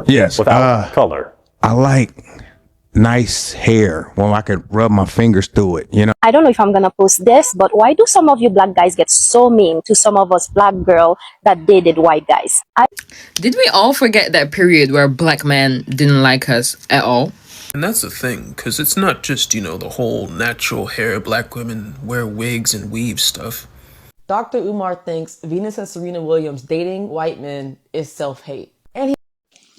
Yes. Without color. I like nice hair. Well, I could rub my fingers through it, you know? I don't know if I'm gonna post this, but why do some of you black guys get so mean to some of us black girl that dated white guys? Did we all forget that period where black men didn't like us at all? And that's the thing, because it's not just, the whole natural hair, black women wear wigs and weave stuff. Dr. Umar thinks Venus and Serena Williams dating white men is self-hate.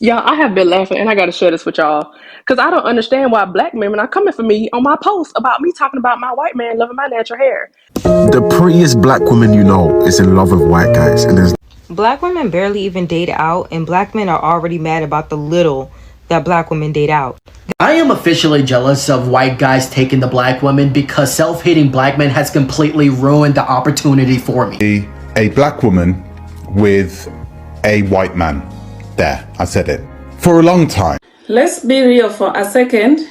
Y'all, I have been laughing, and I got to share this with y'all, because I don't understand why black men are coming for me on my post about me talking about my white man loving my natural hair. The prettiest black woman you know is in love with white guys, and there's Black women barely even date out, and black men are already mad about the little that black women date out. I am officially jealous of white guys taking the black women because self-hating black men has completely ruined the opportunity for me. A black woman with a white man. There, I said it. For a long time. Let's be real for a second.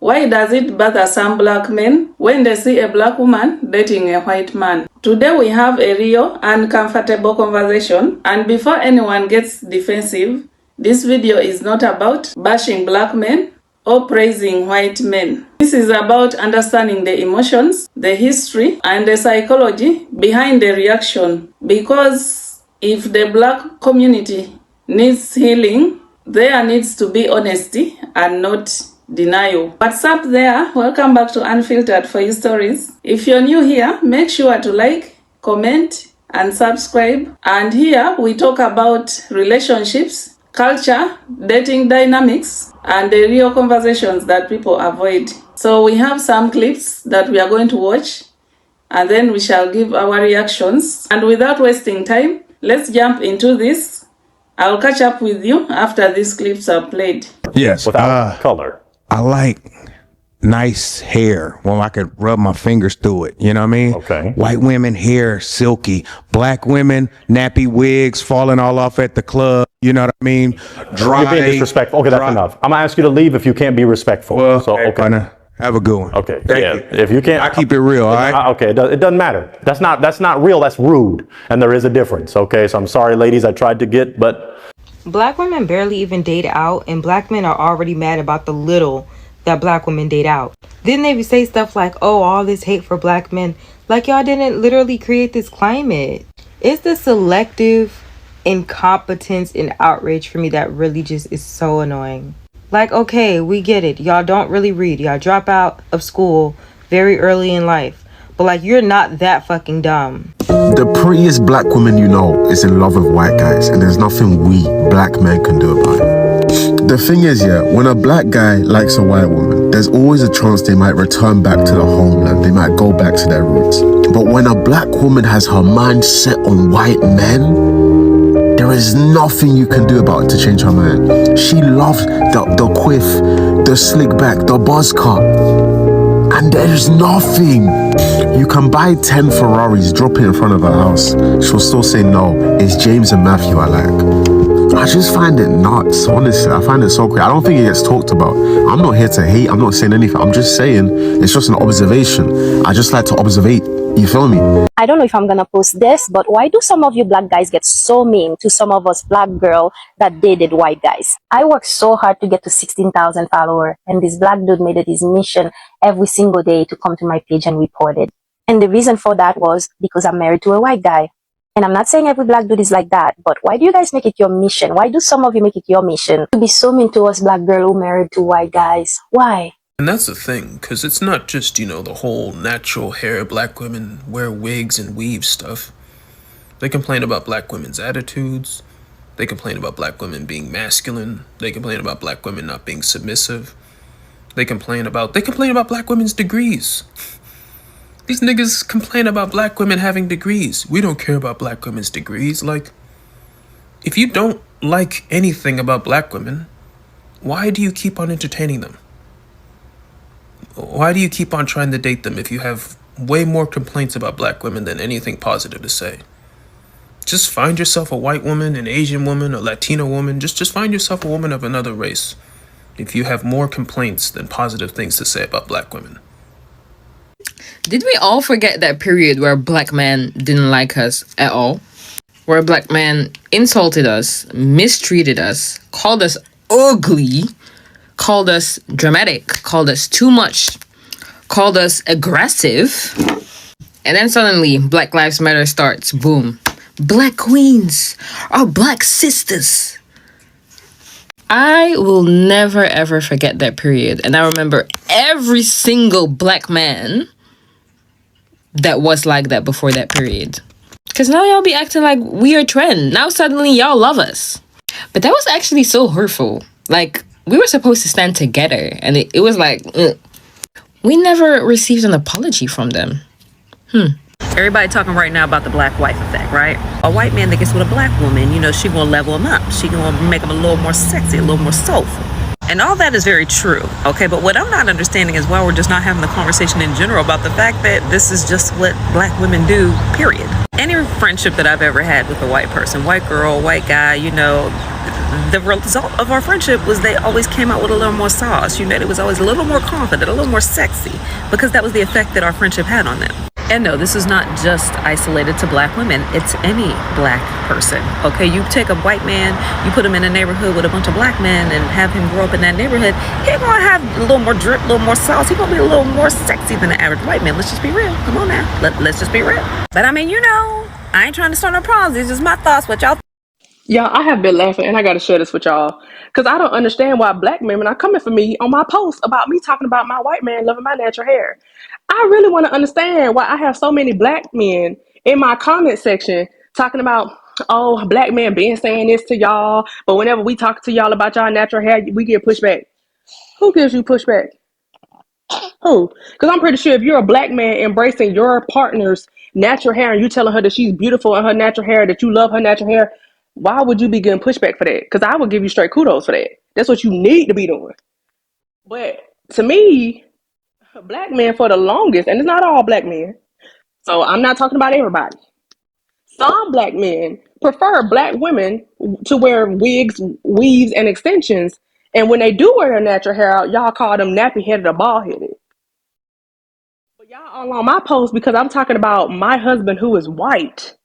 Why does it bother some black men when they see a black woman dating a white man? Today we have a real, uncomfortable conversation, and before anyone gets defensive, this video is not about bashing black men or praising white men. This is about understanding the emotions, the history, and the psychology behind the reaction. Because if the black community needs healing, there needs to be honesty and not denial. What's up there? Welcome back to Unfiltered for You Stories. If you're new here, make sure to like, comment, and subscribe. And here we talk about relationships, culture, dating dynamics, and the real conversations that people avoid. So we have some clips that we are going to watch, and then we shall give our reactions. And without wasting time, let's jump into this. I'll catch up with you after these clips are played. Yes. Without color. I like nice hair. Well, I could rub my fingers through it, you know what I mean? Okay. White women, hair silky. Black women, nappy wigs falling all off at the club, you know what I mean? Dry. You're being disrespectful. Okay, that's enough. I'm gonna ask you to leave if you can't be respectful. Well, so okay. Have a good one. Okay. Thank Yeah. you. If you can't, I keep it real. All right. Okay. It doesn't matter. That's not real. That's rude. And there is a difference. Okay. So I'm sorry, ladies. I tried to get, but. Black women barely even date out, and black men are already mad about the little that black women date out. Then they say stuff like, oh, all this hate for black men. Like y'all didn't literally create this climate. It's the selective incompetence and outrage for me that really just is so annoying. Like, okay, we get it. Y'all don't really read. Y'all drop out of school very early in life. But like, you're not that fucking dumb. the prettiest black woman you know is in love with white guys, and there's nothing we black men can do about it. The thing is, yeah, when a black guy likes a white woman, there's always a chance they might return back to the homeland. They might go back to their roots. But when a black woman has her mind set on white men, there is nothing you can do about it to change her mind. She loves the quiff, the slick back, the buzz cut. And there's nothing. You can buy 10 Ferraris, drop it in front of her house. She'll still say no. It's James and Matthew I like. I just find it nuts, honestly. I find it so great. I don't think it gets talked about. I'm not here to hate. I'm not saying anything. I'm just saying it's just an observation. I just like to observate. You feel me? I don't know if I'm gonna post this, but why do some of you black guys get so mean to some of us black girl that dated white guys? I worked so hard to get to 16,000 followers, and this black dude made it his mission every single day to come to my page and report it. And the reason for that was because I'm married to a white guy. And I'm not saying every black dude is like that, but why do you guys make it your mission? Why do some of you make it your mission to be so mean to us black girl who married to white guys? Why? And that's the thing, because it's not just, the whole natural hair, black women wear wigs and weave stuff. They complain about black women's attitudes. They complain about black women being masculine. They complain about black women not being submissive. They complain about black women's degrees. These niggas complain about black women having degrees. We don't care about black women's degrees. Like, if you don't like anything about black women, why do you keep on entertaining them? Why do you keep on trying to date them if you have way more complaints about black women than anything positive to say? Just find yourself a white woman, an Asian woman, a Latino woman. Just find yourself a woman of another race if you have more complaints than positive things to say about black women. Did we all forget that period where black men didn't like us at all? Where black men insulted us, mistreated us, called us ugly, called us dramatic, called us too much, called us aggressive. And then suddenly Black Lives Matter starts. Boom. Black queens, our black sisters. I will never ever forget that period. And I remember every single black man that was like that before that period. Because now y'all be acting like we are trend. Now suddenly y'all love us. But that was actually so hurtful. Like, we were supposed to stand together. And it was like, ugh. We never received an apology from them. Everybody talking right now about the black wife effect, right? A white man that gets with a black woman, you know, she gonna level him up. She gonna make him a little more sexy, a little more soulful. And all that is very true, okay? But what I'm not understanding is why we're just not having the conversation in general about the fact that this is just what black women do, period. Any friendship that I've ever had with a white person, white girl, white guy, you know, the result of our friendship was they always came out with a little more sauce. You know, it was always a little more confident, a little more sexy, because that was the effect that our friendship had on them. And no, this is not just isolated to black women. It's any black person, okay? You take a white man, you put him in a neighborhood with a bunch of black men and have him grow up in that neighborhood, he's gonna have a little more drip, a little more sauce. He's gonna be a little more sexy than the average white man. Let's just be real. Come on now. Let's just be real. But I mean, you know, I ain't trying to start no problems. It's just my thoughts, what y'all. Yeah, I have been laughing, and I got to share this with y'all because I don't understand why black women are coming for me on my post about me talking about my white man loving my natural hair. I really want to understand why I have so many black men in my comment section talking about, oh, black men been saying this to y'all, but whenever we talk to y'all about y'all natural hair, we get pushback. Who gives you pushback? Who? Because I'm pretty sure if you're a black man embracing your partner's natural hair and you telling her that she's beautiful in her natural hair, that you love her natural hair, why would you be getting pushback for that? Because I would give you straight kudos for that. That's what you need to be doing. But to me, black men for the longest, and it's not all black men, so I'm not talking about everybody. Some black men prefer black women to wear wigs, weaves, and extensions. And when they do wear their natural hair out, y'all call them nappy-headed or bald-headed. But y'all all on my post because I'm talking about my husband who is white.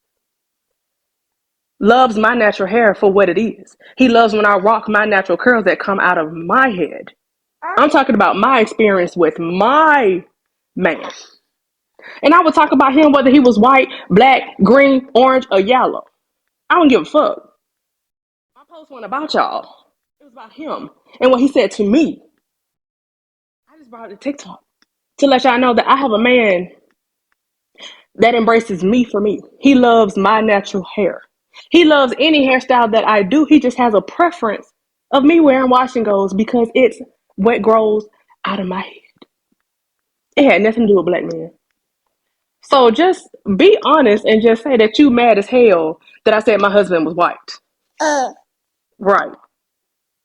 Loves my natural hair for what it is. He loves when I rock my natural curls that come out of my head. I'm talking about my experience with my man. And I would talk about him whether he was white, black, green, orange, or yellow. I don't give a fuck. My post wasn't about y'all. It was about him and what he said to me. I just brought it to TikTok to let y'all know that I have a man that embraces me for me. He loves my natural hair. He loves any hairstyle that I do. He just has a preference of me wearing wash and goes because it's what grows out of my head. It had nothing to do with black men. So just be honest and just say that you mad as hell that I said my husband was white. Right.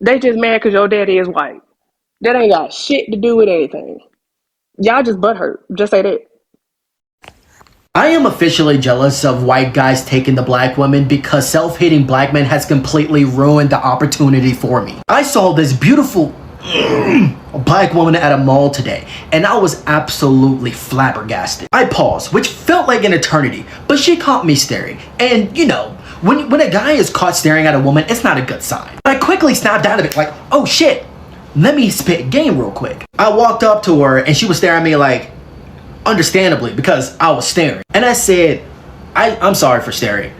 They just mad because your daddy is white. That ain't got shit to do with anything. Y'all just butthurt. Just say that. I am officially jealous of white guys taking the black women because self-hating black men has completely ruined the opportunity for me. I saw this beautiful black woman at a mall today and I was absolutely flabbergasted. I paused, which felt like an eternity, but she caught me staring. And you know, when a guy is caught staring at a woman, it's not a good sign. I quickly snapped out of it like, oh shit, let me spit game real quick. I walked up to her and she was staring at me like, understandably, because I was staring. And I said, I'm sorry for staring.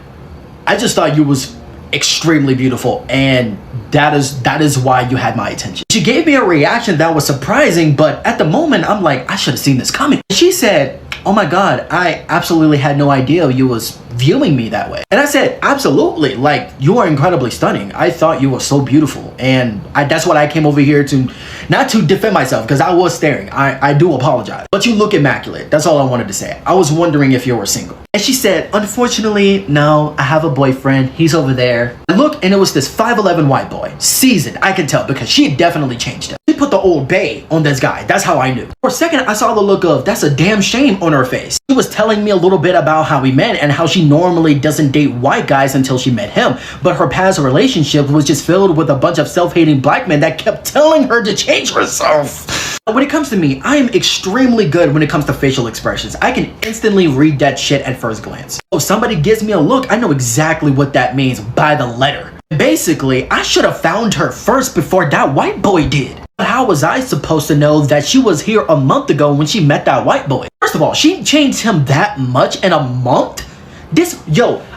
I just thought you was extremely beautiful and that is why you had my attention. She gave me a reaction that was surprising, but at the moment I'm like, I should have seen this coming. She said, oh my god, I absolutely had no idea you was viewing me that way. And I said, absolutely, like, you are incredibly stunning. I thought you were so beautiful. And that's what I came over here to, not to defend myself, because I was staring. I do apologize. But you look immaculate. That's all I wanted to say. I was wondering if you were single. And she said, unfortunately, no, I have a boyfriend. He's over there. I looked and it was this 5'11" white boy. Seasoned, I can tell, because she had definitely changed him. She put the old bay on this guy. That's how I knew. For a second, I saw the look of, that's a damn shame on her face. She was telling me a little bit about how we met and how she normally doesn't date white guys until she met him. But her past relationship was just filled with a bunch of self-hating black men that kept telling her to change herself. When it comes to me, I am extremely good when it comes to facial expressions. I can instantly read that shit at first glance. If somebody gives me a look, I know exactly what that means by the letter. Basically, I should have found her first before that white boy did. But how was I supposed to know that she was here a month ago when she met that white boy? First of all, she changed him that much in a month?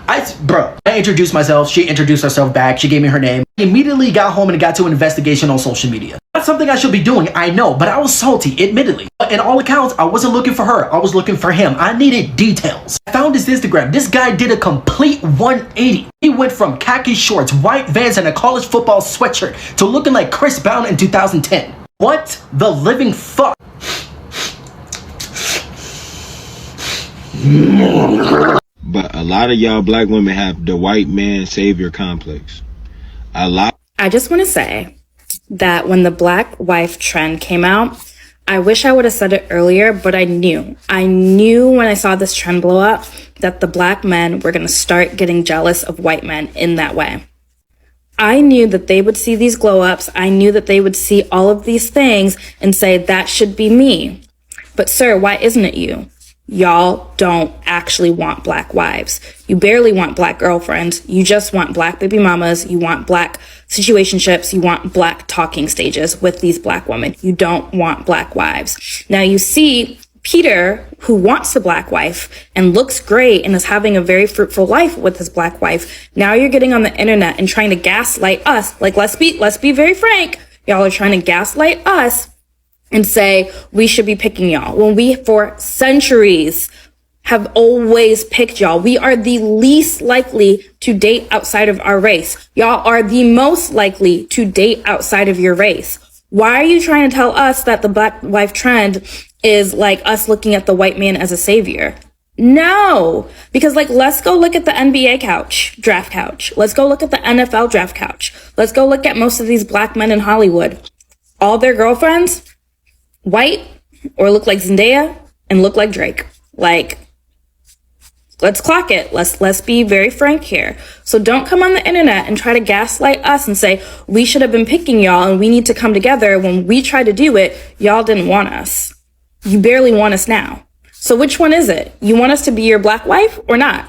I introduced myself, she introduced herself back, she gave me her name. I immediately got home and got to an investigation on social media. That's something I should be doing, I know, but I was salty, admittedly. But in all accounts, I wasn't looking for her, I was looking for him. I needed details. I found his Instagram. This guy did a complete 180. He went from khaki shorts, white Vans, and a college football sweatshirt to looking like Chris Brown in 2010. What the living fuck? But a lot of y'all black women have the white man savior complex. I just want to say that when the black wife trend came out, I wish I would have said it earlier, but I knew when I saw this trend blow up that the black men were going to start getting jealous of white men in that way. I knew that they would see these glow ups. I knew that they would see all of these things and say, that should be me. But sir, why isn't it you? Y'all don't actually want black wives. You barely want black girlfriends. You just want black baby mamas. You want black situationships. You want black talking stages with these black women. You don't want black wives. Now you see Peter, who wants a black wife and looks great and is having a very fruitful life with his black wife. Now you're getting on the internet and trying to gaslight us. Like, let's be very frank. Y'all are trying to gaslight us and say we should be picking y'all when we for centuries have always picked y'all. We are the least likely to date outside of our race. Y'all are the most likely to date outside of your race. Why are you trying to tell us that the black wife trend is like us looking at the white man as a savior? No, because let's go look at the NBA draft couch. Let's go look at the NFL draft couch. Let's go look at most of these black men in Hollywood. All their girlfriends, white or look like Zendaya and look like Drake. Let's clock it. Let's be very frank here. So don't come on the internet and try to gaslight us and say we should have been picking y'all and we need to come together. When we tried to do it, y'all didn't want us. You barely want us now. So which one is it? You want us to be your black wife or not?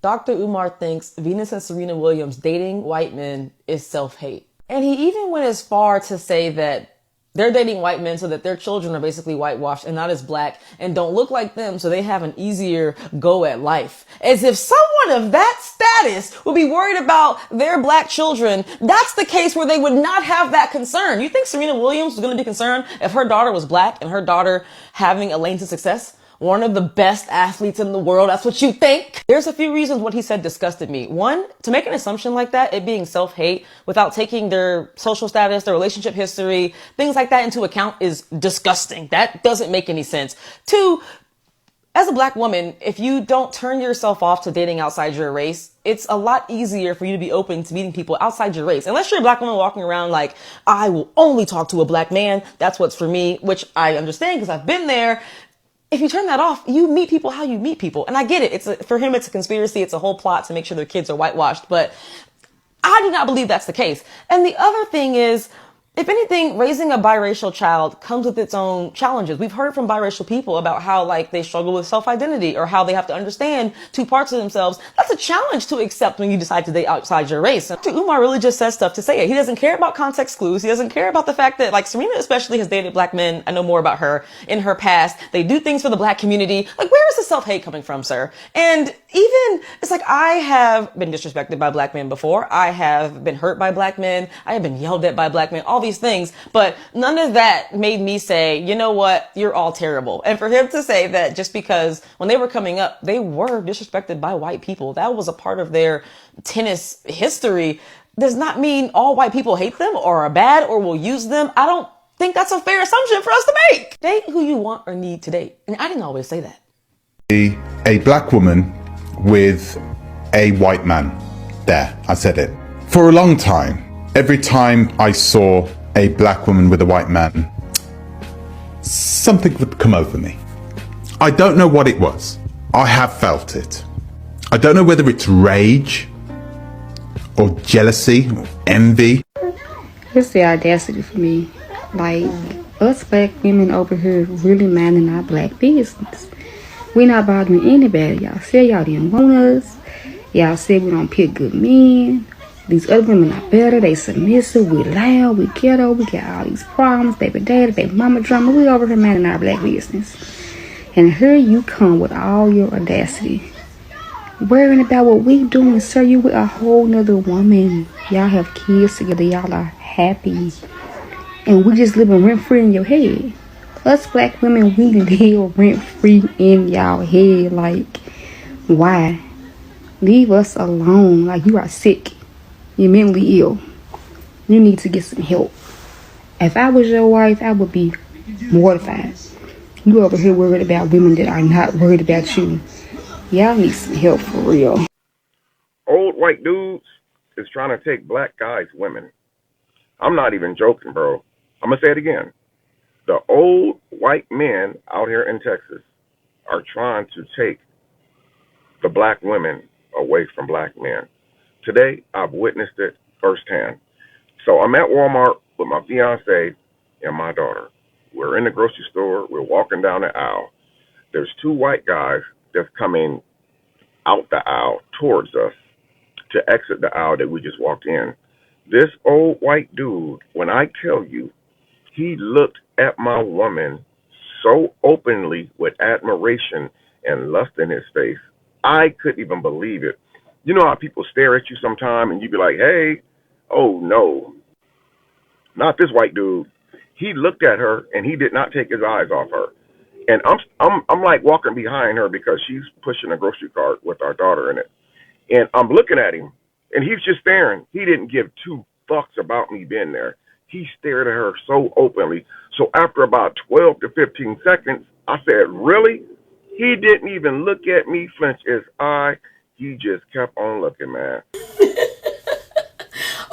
Dr. Umar thinks Venus and Serena Williams dating white men is self-hate. And he even went as far to say that they're dating white men so that their children are basically whitewashed and not as black and don't look like them, so they have an easier go at life. As if someone of that status would be worried about their black children. That's the case where they would not have that concern. You think Serena Williams was going to be concerned if her daughter was black and her daughter having a lane to success? One of the best athletes in the world. That's what you think. There's a few reasons what he said disgusted me. One, to make an assumption like that, it being self-hate without taking their social status, their relationship history, things like that into account is disgusting. That doesn't make any sense. Two, as a black woman, if you don't turn yourself off to dating outside your race, it's a lot easier for you to be open to meeting people outside your race. Unless you're a black woman walking around like, I will only talk to a black man. That's what's for me, which I understand because I've been there. If you turn that off, you meet people how you meet people. And I get it. For him, it's a conspiracy. It's a whole plot to make sure their kids are whitewashed. But I do not believe that's the case. And the other thing is, if anything, raising a biracial child comes with its own challenges. We've heard from biracial people about how they struggle with self-identity or how they have to understand two parts of themselves. That's a challenge to accept when you decide to date outside your race. And Umar really just says stuff to say it. He doesn't care about context clues. He doesn't care about the fact that Serena especially has dated black men. I know more about her in her past. They do things for the black community. Where is the self-hate coming from, sir? And even, it's I have been disrespected by black men before. I have been hurt by black men. I have been yelled at by black men. All these things, but none of that made me say, you know what, you're all terrible. And for him to say that just because when they were coming up, they were disrespected by white people, that was a part of their tennis history, does not mean all white people hate them or are bad or will use them. I don't think that's a fair assumption for us to make. Date who you want or need to date. And I didn't always say that. A black woman with a white man. There, I said it. For a long time, every time I saw a black woman with a white man, something would come over me. I don't know what it was. I have felt it. I don't know whether it's rage or jealousy or envy. It's the audacity for me. Us black women over here really minding our black business. We not bothering anybody. Y'all said y'all didn't want us. Y'all said we don't pick good men. These other women are better, they submissive, we loud, we ghetto, we got all these problems, baby daddy, baby mama drama, we over here minding our black business. And here you come with all your audacity, worrying about what we doing, sir. You with a whole nother woman. Y'all have kids together, y'all are happy. And we just living rent-free in your head. Us black women, we live rent-free in y'all head. Like, why? Leave us alone. Like, you are sick. You're mentally ill. You need to get some help. If I was your wife, I would be mortified. You over here worried about women that are not worried about you. Y'all need some help for real. Old white dudes is trying to take black guys' women. I'm not even joking, bro. I'm going to say it again. The old white men out here in Texas are trying to take the black women away from black men. Today, I've witnessed it firsthand. So I'm at Walmart with my fiance and my daughter. We're in the grocery store. We're walking down the aisle. There's two white guys that's coming out the aisle towards us to exit the aisle that we just walked in. This old white dude, when I tell you, he looked at my woman so openly with admiration and lust in his face, I couldn't even believe it. You know how people stare at you sometime and you be like, hey, oh no, not this white dude. He looked at her and he did not take his eyes off her. And I'm like walking behind her because she's pushing a grocery cart with our daughter in it. And I'm looking at him and he's just staring. He didn't give two fucks about me being there. He stared at her so openly. So after about 12 to 15 seconds, I said, really? He didn't even look at me, flinch his eye. He just kept on looking, man.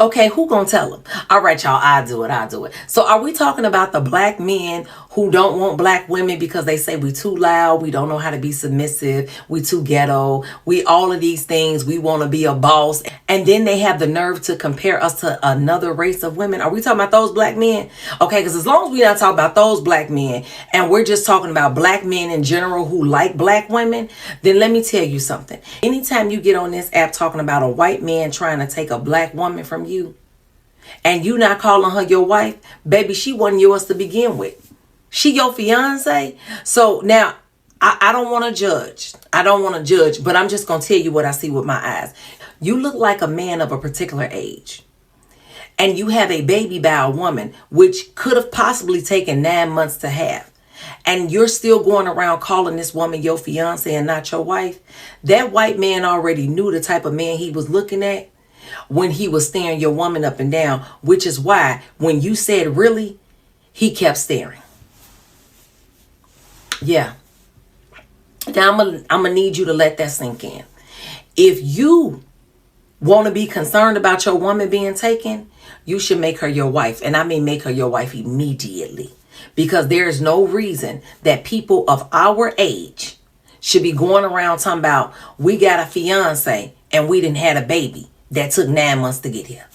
Okay, who gonna tell them? All right, y'all, I'll do it. So are we talking about the black men who don't want black women because they say we too loud, we don't know how to be submissive, we too ghetto, we all of these things, we want to be a boss, and then they have the nerve to compare us to another race of women? Are we talking about those black men? Okay, because as long as we're not talking about those black men, and we're just talking about black men in general who like black women, then let me tell you something. Anytime you get on this app talking about a white man trying to take a black woman from you, and you not calling her your wife, baby, she wasn't yours to begin with. She your fiance. So now I don't want to judge, but I'm just going to tell you what I see with my eyes. You look like a man of a particular age, and you have a baby by a woman, which could have possibly taken 9 months to have. And you're still going around calling this woman your fiance and not your wife. That white man already knew the type of man he was looking at when he was staring your woman up and down, which is why when you said really, he kept staring. Yeah. Now I'm gonna need you to let that sink in. If you want to be concerned about your woman being taken, you should make her your wife. And I mean make her your wife immediately. Because there is no reason that people of our age should be going around talking about we got a fiance and we didn't have a baby that took 9 months to get here.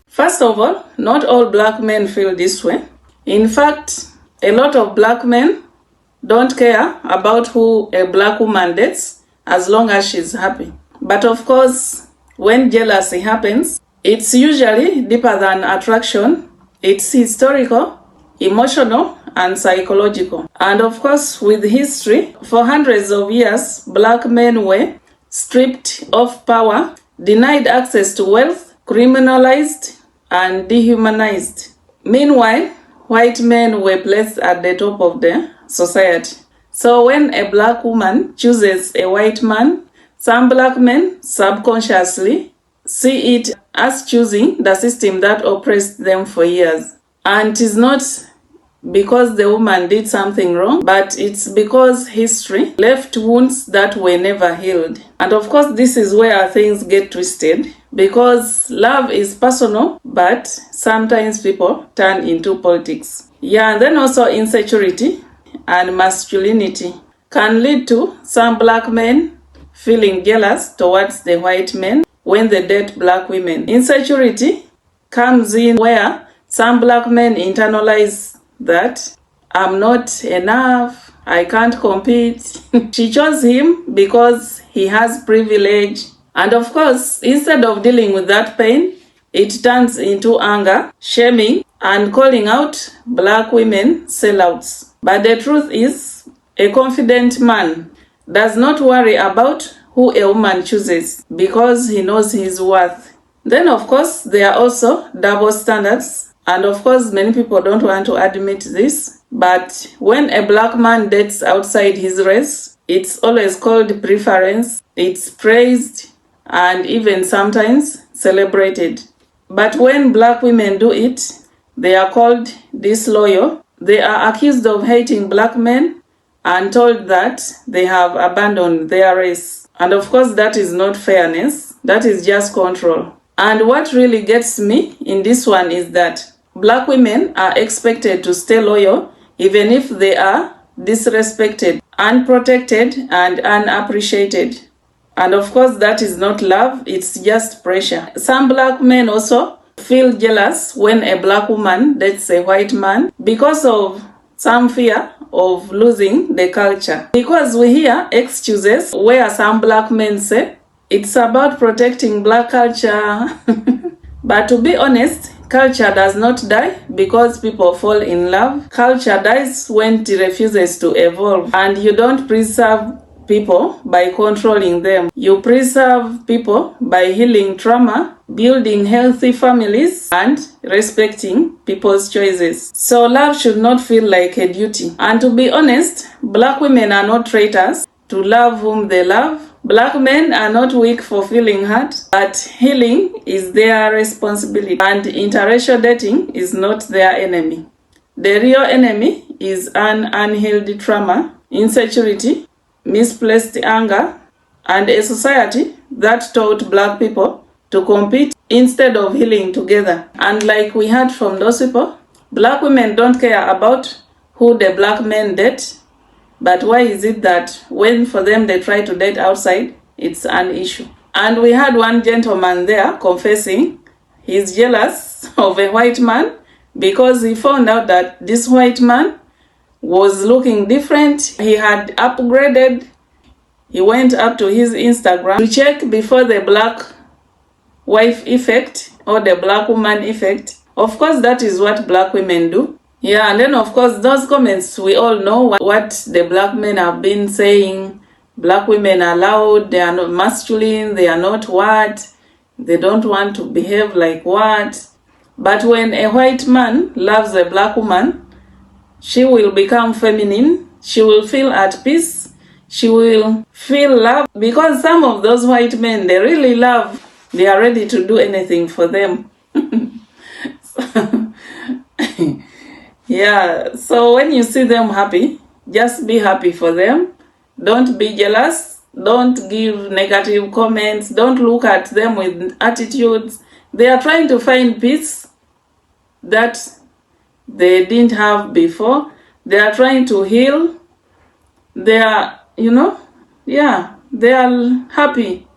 First of all, not all black men feel this way. In fact, a lot of black men don't care about who a black woman dates as long as she's happy. But of course, when jealousy happens, it's usually deeper than attraction. It's historical, emotional, and psychological. And of course, with history, for hundreds of years, black men were stripped of power, denied access to wealth, criminalized, and dehumanized. Meanwhile, white men were placed at the top of the society. So when a black woman chooses a white man, some black men subconsciously see it as choosing the system that oppressed them for years. And it is not because the woman did something wrong, but it's because history left wounds that were never healed. And of course, this is where things get twisted, because love is personal, but sometimes people turn into politics. Yeah, and then also insecurity and masculinity can lead to some black men feeling jealous towards the white men when they date black women. Insecurity comes in where some black men internalize that I'm not enough, I can't compete. She chose him because he has privilege And of course, instead of dealing with that pain, it turns into anger, shaming, and calling out black women sellouts. But the truth is, a confident man does not worry about who a woman chooses because he knows his worth. Then, of course, there are also double standards. And of course, many people don't want to admit this. But when a black man dates outside his race, it's always called preference, it's praised, and even sometimes celebrated. But when black women do it, they are called disloyal. They are accused of hating black men and told that they have abandoned their race. And of course, that is not fairness, that is just control. And what really gets me in this one is that black women are expected to stay loyal even if they are disrespected, unprotected, and unappreciated. And of course, that is not love, it's just pressure. Some black men also feel jealous when a black woman dates a white man because of some fear of losing the culture. Because we hear excuses where some black men say, it's about protecting black culture. But to be honest, culture does not die because people fall in love. Culture dies when it refuses to evolve. And you don't preserve people by controlling them. You preserve people by healing trauma, building healthy families, and respecting people's choices. So love should not feel like a duty. And to be honest, black women are not traitors to love whom they love. Black men are not weak for feeling hurt, but healing is their responsibility, and interracial dating is not their enemy. The real enemy is an unhealed trauma, insecurity, misplaced anger, and a society that taught black people to compete instead of healing together. And like we heard from those people, black women don't care about who the black men date. But why is it that when for them they try to date outside, it's an issue? And we had one gentleman there confessing he's jealous of a white man because he found out that this white man was looking different. He had upgraded. He went up to his Instagram to check before the black wife effect or the black woman effect. Of course, that is what black women do. Yeah, and then of course those comments, we all know what the black men have been saying. Black women are loud, they are not masculine, they are not what, they don't want to behave like what. But when a white man loves a black woman, she will become feminine, she will feel at peace, she will feel love. Because some of those white men, they really love, they are ready to do anything for them. Yeah, so when you see them happy, just be happy for them. Don't be jealous. Don't give negative comments. Don't look at them with attitudes. They are trying to find peace that they didn't have before. They are trying to heal. They are, they are happy.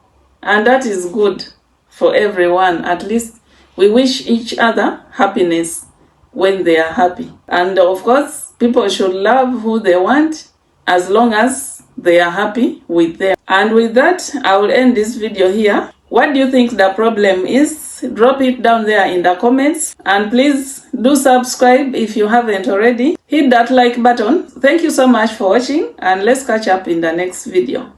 And that is good for everyone. At least we wish each other happiness when they are happy. And of course, people should love who they want as long as they are happy with them. And with that, I will end this video here. What do you think the problem is? Drop it down there in the comments. And please do subscribe if you haven't already. Hit that like button. Thank you so much for watching, and let's catch up in the next video.